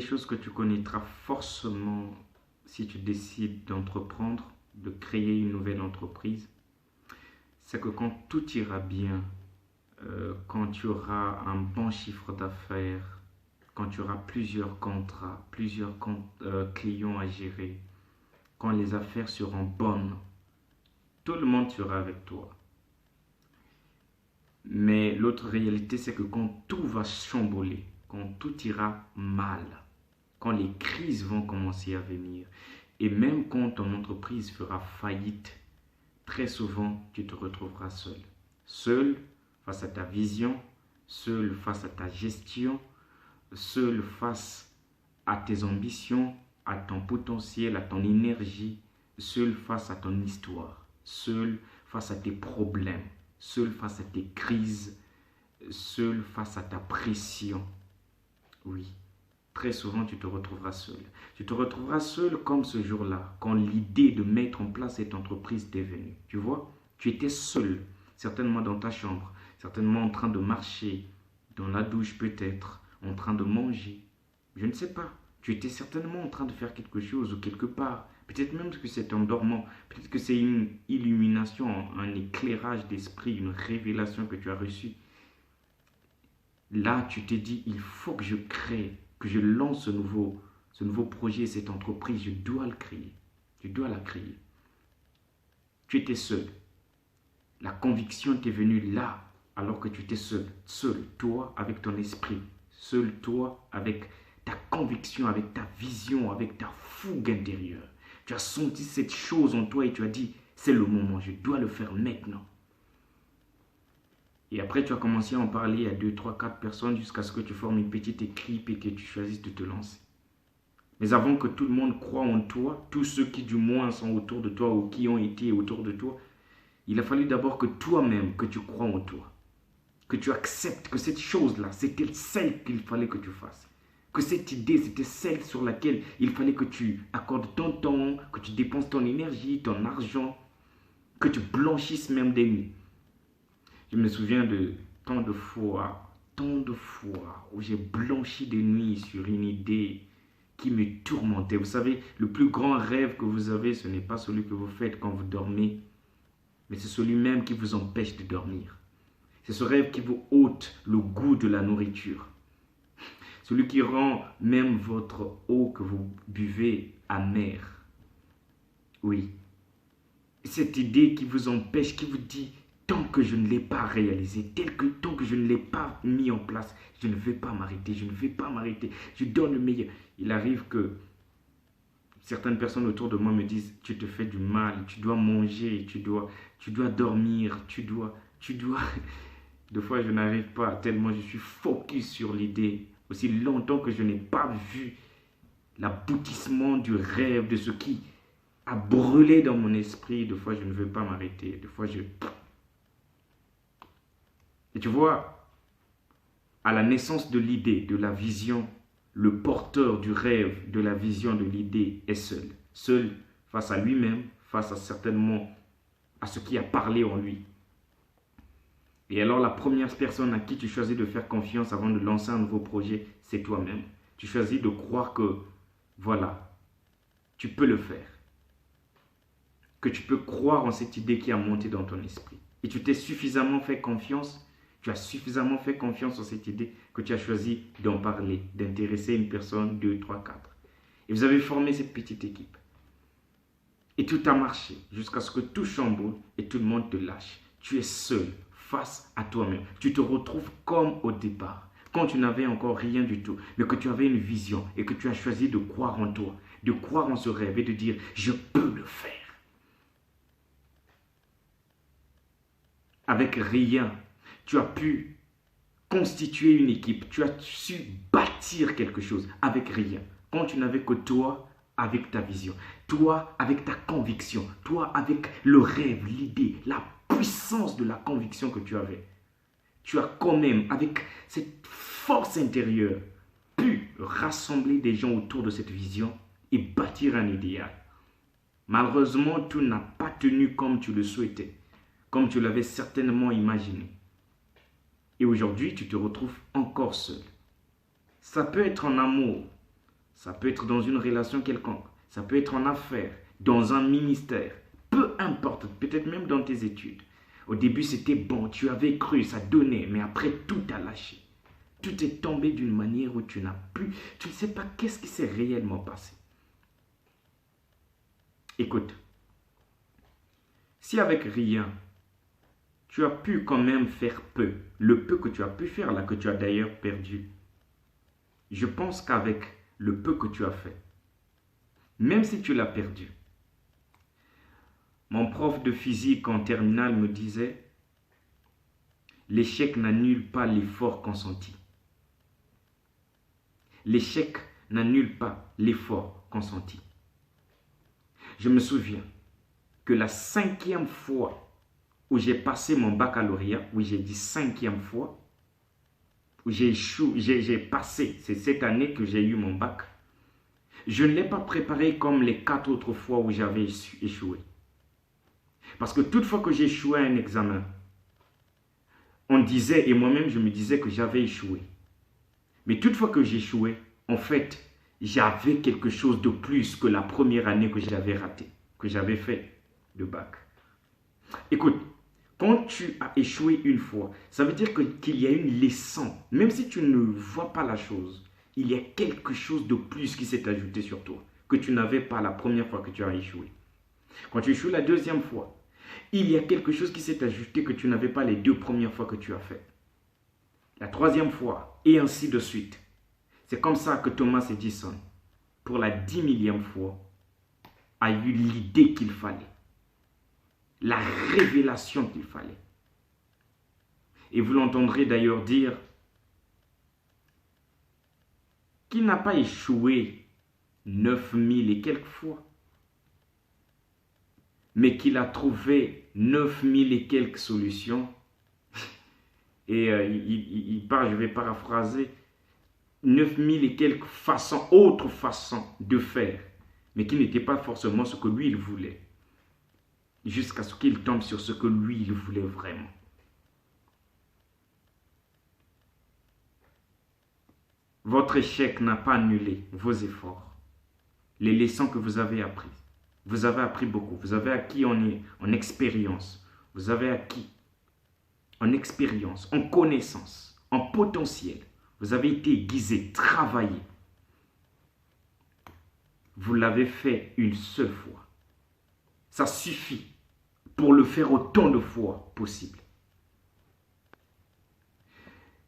choses que tu connaîtras forcément si tu décides d'entreprendre, de créer une nouvelle entreprise. C'est que quand tout ira bien, quand tu auras un bon chiffre d'affaires, quand tu auras plusieurs contrats, clients à gérer, quand les affaires seront bonnes, tout le monde sera avec toi. Mais l'autre réalité, c'est que quand tout va chamboler, quand tout ira mal, quand les crises vont commencer à venir, et même quand ton entreprise fera faillite, très souvent, tu te retrouveras seul. Seul face à ta vision, seul face à ta gestion, seul face à tes ambitions, à ton potentiel, à ton énergie, seul face à ton histoire, seul face à tes problèmes, seul face à tes crises, seul face à ta pression. Oui, très souvent tu te retrouveras seul. Tu te retrouveras seul comme ce jour-là, quand l'idée de mettre en place cette entreprise t'est venue. Tu vois, tu étais seul, certainement dans ta chambre, certainement en train de marcher, dans la douche peut-être, en train de manger. Je ne sais pas. Tu étais certainement en train de faire quelque chose ou quelque part. Peut-être même que c'est en dormant. Peut-être que c'est une illumination, un éclairage d'esprit, une révélation que tu as reçue. Là, tu t'es dit, il faut que je crée, que je lance ce nouveau projet, cette entreprise. Je dois le créer. Je dois la créer. Tu étais seul. La conviction t'est venue là, alors que tu étais seul. Seul, toi, avec ton esprit. Seul, toi, avec ta conviction, avec ta vision, avec ta fougue intérieure. Tu as senti cette chose en toi et tu as dit, c'est le moment, je dois le faire maintenant. Et après, tu as commencé à en parler à 2, 3, 4 personnes jusqu'à ce que tu formes une petite équipe et que tu choisisses de te lancer. Mais avant que tout le monde croie en toi, tous ceux qui du moins sont autour de toi ou qui ont été autour de toi, il a fallu d'abord que toi-même, que tu crois en toi. Que tu acceptes que cette chose-là, c'était celle qu'il fallait que tu fasses. Que cette idée, c'était celle sur laquelle il fallait que tu accordes ton temps, que tu dépenses ton énergie, ton argent, que tu blanchisses même des nuits. Je me souviens de tant de fois où j'ai blanchi des nuits sur une idée qui me tourmentait. Vous savez, le plus grand rêve que vous avez, ce n'est pas celui que vous faites quand vous dormez, mais c'est celui même qui vous empêche de dormir. C'est ce rêve qui vous ôte le goût de la nourriture. Celui qui rend même votre eau que vous buvez amère. Oui. Cette idée qui vous empêche, qui vous dit, tant que je ne l'ai pas réalisé, tant que je ne l'ai pas mis en place, je ne vais pas m'arrêter, je ne vais pas m'arrêter, je donne le meilleur. Il arrive que certaines personnes autour de moi me disent, tu te fais du mal, tu dois manger, tu dois dormir, tu dois. Des fois, je n'arrive pas, tellement je suis focus sur l'idée. Aussi longtemps que je n'ai pas vu l'aboutissement du rêve, de ce qui a brûlé dans mon esprit, des fois, je ne veux pas m'arrêter. Des fois, Et tu vois, à la naissance de l'idée, de la vision, le porteur du rêve, de la vision, de l'idée est seul. Seul face à lui-même, face à certainement à ce qui a parlé en lui. Et alors la première personne à qui tu choisis de faire confiance avant de lancer un nouveau projet, c'est toi-même. Tu choisis de croire que, voilà, tu peux le faire. Que tu peux croire en cette idée qui a monté dans ton esprit. Et tu t'es suffisamment fait confiance, tu as suffisamment fait confiance en cette idée que tu as choisi d'en parler, d'intéresser une personne, 2, 3, 4. Et vous avez formé cette petite équipe. Et tout a marché jusqu'à ce que tout chamboule et tout le monde te lâche. Tu es seul face à toi-même. Tu te retrouves comme au départ, quand tu n'avais encore rien du tout, mais que tu avais une vision et que tu as choisi de croire en toi, de croire en ce rêve et de dire « je peux le faire ». Avec rien, tu as pu constituer une équipe, tu as su bâtir quelque chose avec rien. Quand tu n'avais que toi avec ta vision, toi avec ta conviction, toi avec le rêve, l'idée, la puissance de la conviction que tu avais. Tu as quand même, avec cette force intérieure, pu rassembler des gens autour de cette vision et bâtir un idéal. Malheureusement, tout n'a pas tenu comme tu le souhaitais, comme tu l'avais certainement imaginé. Et aujourd'hui, tu te retrouves encore seul. Ça peut être en amour, Ça peut être dans une relation quelconque. Ça peut être en affaires, dans un ministère. Peu importe, peut-être même dans tes études. Au début, c'était bon, tu avais cru, ça donnait, mais après, tout a lâché. Tout est tombé d'une manière où tu n'as plus, tu ne sais pas qu'est-ce qui s'est réellement passé. Écoute, si avec rien, tu as pu quand même faire peu, le peu que tu as pu faire, là, que tu as d'ailleurs perdu, je pense qu'avec le peu que tu as fait, même si tu l'as perdu, mon prof de physique en terminale me disait, l'échec n'annule pas l'effort consenti. L'échec n'annule pas l'effort consenti. Je me souviens que la 5e fois où j'ai passé mon baccalauréat, oui j'ai dit 5e fois, où j'ai passé, c'est cette année que j'ai eu mon bac, je ne l'ai pas préparé comme les 4 autres fois où j'avais échoué. Parce que toute fois que j'échouais à un examen, on disait, et moi-même je me disais que j'avais échoué. Mais toutefois que j'échouais, en fait, j'avais quelque chose de plus que la première année que j'avais ratée, que j'avais fait de bac. Écoute, quand tu as échoué une fois, ça veut dire qu'il y a une leçon. Même si tu ne vois pas la chose, il y a quelque chose de plus qui s'est ajouté sur toi, que tu n'avais pas la première fois que tu as échoué. Quand tu échoues la 2e fois, il y a quelque chose qui s'est ajouté que tu n'avais pas les 2 premières fois que tu as fait. La 3e fois, et ainsi de suite. C'est comme ça que Thomas Edison, pour la 10 millième fois, a eu l'idée qu'il fallait. La révélation qu'il fallait. Et vous l'entendrez d'ailleurs dire qu'il n'a pas échoué 9000 et quelques fois, mais qu'il a trouvé 9000 et quelques solutions. Et il part, je vais paraphraser, 9000 et quelques façons, autres façons de faire, mais qui n'étaient pas forcément ce que lui, il voulait. Jusqu'à ce qu'il tombe sur ce que lui, il voulait vraiment. Votre échec n'a pas annulé vos efforts, les leçons que vous avez apprises. Vous avez appris beaucoup, vous avez acquis en expérience, vous avez acquis en expérience, en connaissance, en potentiel. Vous avez été aiguisé, travaillé. Vous l'avez fait une seule fois. Ça suffit pour le faire autant de fois possible.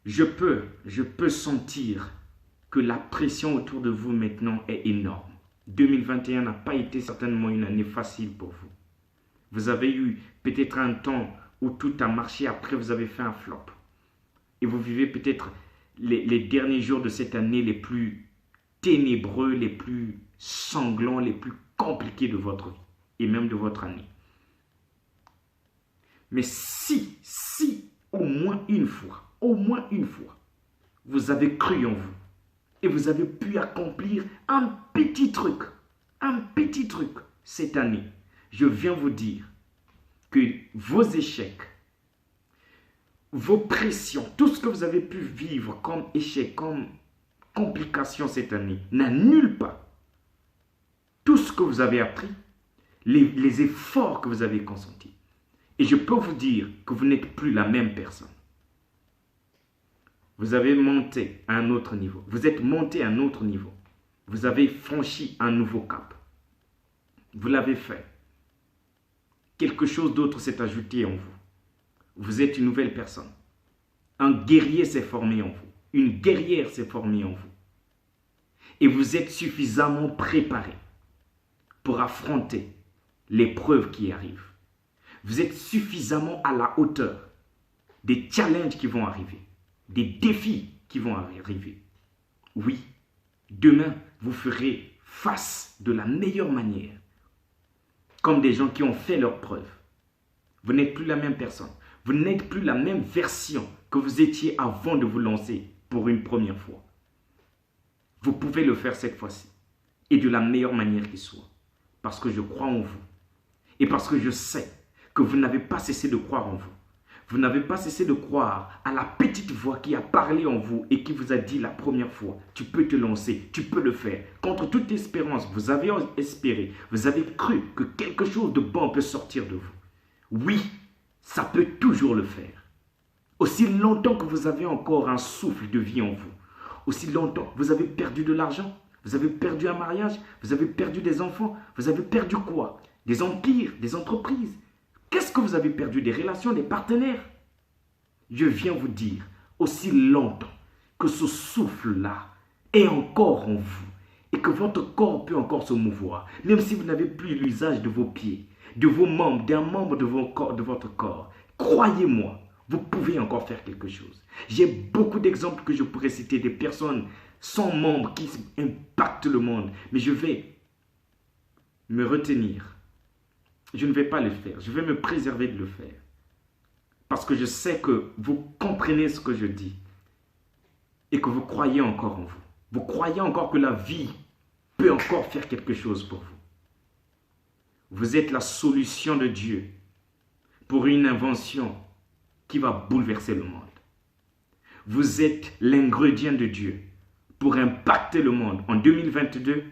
Je peux sentir que la pression autour de vous maintenant est énorme. 2021 n'a pas été certainement une année facile pour vous. Vous avez eu peut-être un temps où tout a marché, après vous avez fait un flop. Et vous vivez peut-être les derniers jours de cette année les plus ténébreux, les plus sanglants, les plus compliqués de votre vie et même de votre année. Mais si au moins une fois, vous avez cru en vous et vous avez pu accomplir un petit truc cette année, je viens vous dire que vos échecs, vos pressions, tout ce que vous avez pu vivre comme échec, comme complication cette année, n'annule pas tout ce que vous avez appris, les efforts que vous avez consentis. Et je peux vous dire que vous n'êtes plus la même personne. Vous avez monté à un autre niveau. Vous êtes monté à un autre niveau. Vous avez franchi un nouveau cap. Vous l'avez fait. Quelque chose d'autre s'est ajouté en vous. Vous êtes une nouvelle personne. Un guerrier s'est formé en vous. Une guerrière s'est formée en vous. Et vous êtes suffisamment préparé pour affronter l'épreuve qui arrive. Vous êtes suffisamment à la hauteur des challenges qui vont arriver, des défis qui vont arriver. Oui, demain, vous ferez face de la meilleure manière, comme des gens qui ont fait leurs preuves. Vous n'êtes plus la même personne. Vous n'êtes plus la même version que vous étiez avant de vous lancer pour une première fois. Vous pouvez le faire cette fois-ci et de la meilleure manière qui soit, parce que je crois en vous et parce que je sais que vous n'avez pas cessé de croire en vous. Vous n'avez pas cessé de croire à la petite voix qui a parlé en vous et qui vous a dit la première fois, tu peux te lancer, tu peux le faire. Contre toute espérance, vous avez espéré, vous avez cru que quelque chose de bon peut sortir de vous. Oui, ça peut toujours le faire. Aussi longtemps que vous avez encore un souffle de vie en vous, aussi longtemps vous avez perdu de l'argent, vous avez perdu un mariage, vous avez perdu des enfants, vous avez perdu quoi? Des empires, des entreprises. Qu'est-ce que vous avez perdu? Des relations, des partenaires? Je viens vous dire, aussi longtemps que ce souffle-là est encore en vous et que votre corps peut encore se mouvoir, même si vous n'avez plus l'usage de vos pieds, de vos membres, d'un membre de votre corps, croyez-moi, vous pouvez encore faire quelque chose. J'ai beaucoup d'exemples que je pourrais citer, des personnes sans membres qui impactent le monde, mais je vais me retenir. Je ne vais pas le faire. Je vais me préserver de le faire. Parce que je sais que vous comprenez ce que je dis et que vous croyez encore en vous. Vous croyez encore que la vie peut encore faire quelque chose pour vous. Vous êtes la solution de Dieu pour une invention qui va bouleverser le monde. Vous êtes l'ingrédient de Dieu pour impacter le monde en 2022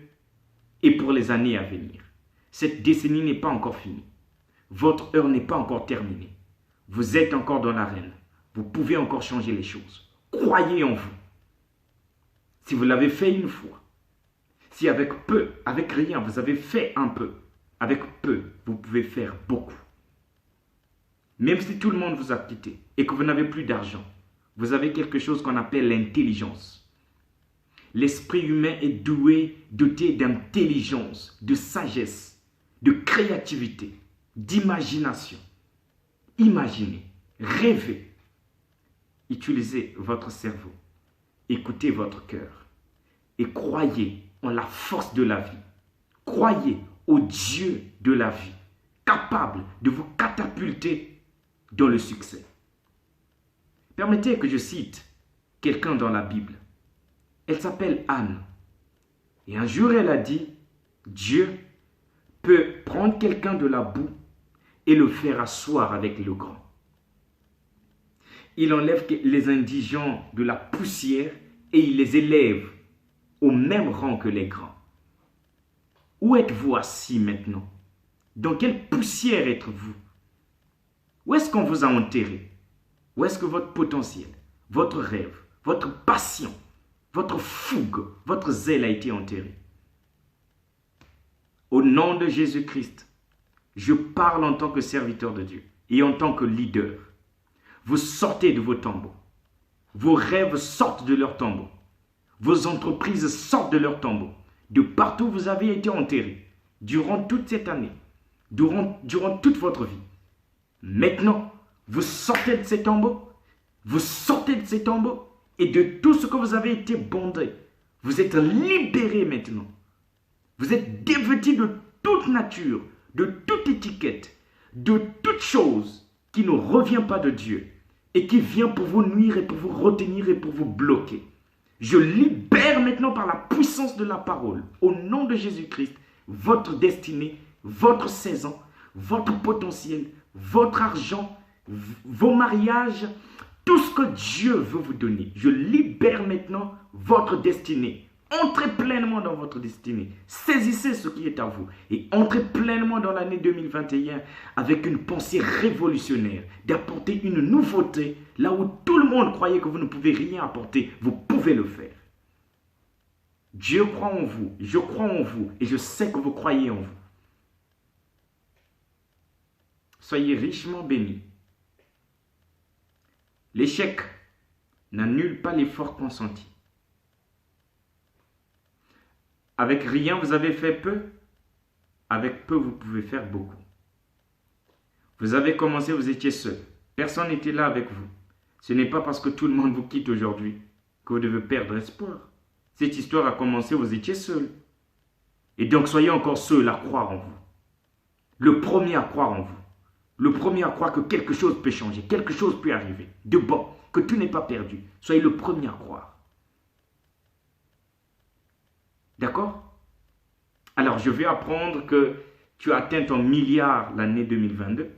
et pour les années à venir. Cette décennie n'est pas encore finie. Votre heure n'est pas encore terminée. Vous êtes encore dans l'arène. Vous pouvez encore changer les choses. Croyez en vous. Si vous l'avez fait une fois, si avec peu, avec rien, vous avez fait un peu, avec peu, vous pouvez faire beaucoup. Même si tout le monde vous a quitté et que vous n'avez plus d'argent, vous avez quelque chose qu'on appelle l'intelligence. L'esprit humain est doté d'intelligence, de sagesse, de créativité, d'imagination. Imaginez, rêvez, utilisez votre cerveau, écoutez votre cœur et croyez en la force de la vie. Croyez au Dieu de la vie, capable de vous catapulter dans le succès. Permettez que je cite quelqu'un dans la Bible. Elle s'appelle Anne. Et un jour, elle a dit, Dieu peut prendre quelqu'un de la boue et le faire asseoir avec le grand. Il enlève les indigents de la poussière et il les élève au même rang que les grands. Où êtes-vous assis maintenant? Dans quelle poussière êtes-vous? Où est-ce qu'on vous a enterré? Où est-ce que votre potentiel, votre rêve, votre passion, votre fougue, votre zèle a été enterré? Au nom de Jésus-Christ, je parle en tant que serviteur de Dieu et en tant que leader. Vous sortez de vos tombeaux. Vos rêves sortent de leurs tombeaux. Vos entreprises sortent de leurs tombeaux. De partout où vous avez été enterrés durant toute cette année, durant toute votre vie. Maintenant, vous sortez de ces tombeaux. Vous sortez de ces tombeaux et de tout ce que vous avez été bondé. Vous êtes libérés maintenant. Vous êtes dévêtus de toute nature, de toute étiquette, de toute chose qui ne revient pas de Dieu et qui vient pour vous nuire et pour vous retenir et pour vous bloquer. Je libère maintenant par la puissance de la parole, au nom de Jésus-Christ, votre destinée, votre saison, votre potentiel, votre argent, vos mariages, tout ce que Dieu veut vous donner. Je libère maintenant votre destinée. Entrez pleinement dans votre destinée. Saisissez ce qui est à vous et entrez pleinement dans l'année 2021 avec une pensée révolutionnaire, d'apporter une nouveauté là où tout le monde croyait que vous ne pouvez rien apporter. Vous pouvez le faire. Dieu croit en vous, je crois en vous et je sais que vous croyez en vous. Soyez richement bénis. L'échec n'annule pas l'effort consenti. Avec rien, vous avez fait peu. Avec peu, vous pouvez faire beaucoup. Vous avez commencé, vous étiez seul. Personne n'était là avec vous. Ce n'est pas parce que tout le monde vous quitte aujourd'hui que vous devez perdre espoir. Cette histoire a commencé, vous étiez seul. Et donc, soyez encore seul à croire en vous. Le premier à croire en vous. Le premier à croire que quelque chose peut changer, quelque chose peut arriver. De bon, que tout n'est pas perdu. Soyez le premier à croire. D'accord? Alors, je vais apprendre que tu as atteint ton milliard l'année 2022,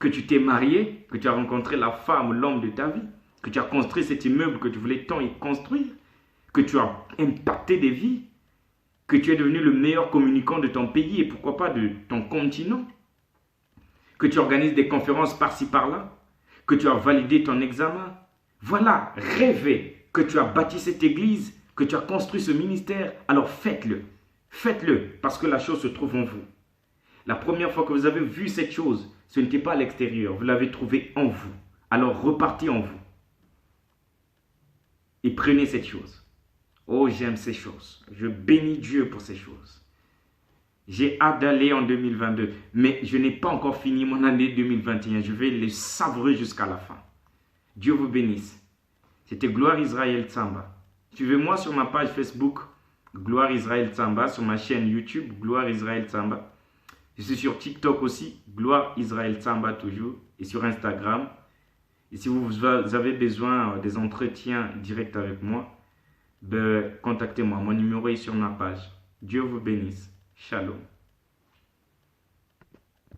que tu t'es marié, que tu as rencontré la femme ou l'homme de ta vie, que tu as construit cet immeuble que tu voulais tant y construire, que tu as impacté des vies, que tu es devenu le meilleur communicant de ton pays et pourquoi pas de ton continent, que tu organises des conférences par-ci par-là, que tu as validé ton examen. Voilà, rêvez que tu as bâti cette église, que tu as construit ce ministère, alors faites-le. Faites-le parce que la chose se trouve en vous. La première fois que vous avez vu cette chose, ce n'était pas à l'extérieur, vous l'avez trouvée en vous. Alors repartez en vous et prenez cette chose. Oh, j'aime ces choses. Je bénis Dieu pour ces choses. J'ai hâte d'aller en 2022, mais je n'ai pas encore fini mon année 2021. Je vais les savourer jusqu'à la fin. Dieu vous bénisse. C'était Gloire Israël Tsamba. Suivez-moi sur ma page Facebook, Gloire Israël Tsamba, sur ma chaîne YouTube, Gloire Israël Tsamba. Je suis sur TikTok aussi, Gloire Israël Tsamba toujours, et sur Instagram. Et si vous avez besoin des entretiens directs avec moi, contactez-moi. Mon numéro est sur ma page. Dieu vous bénisse. Shalom.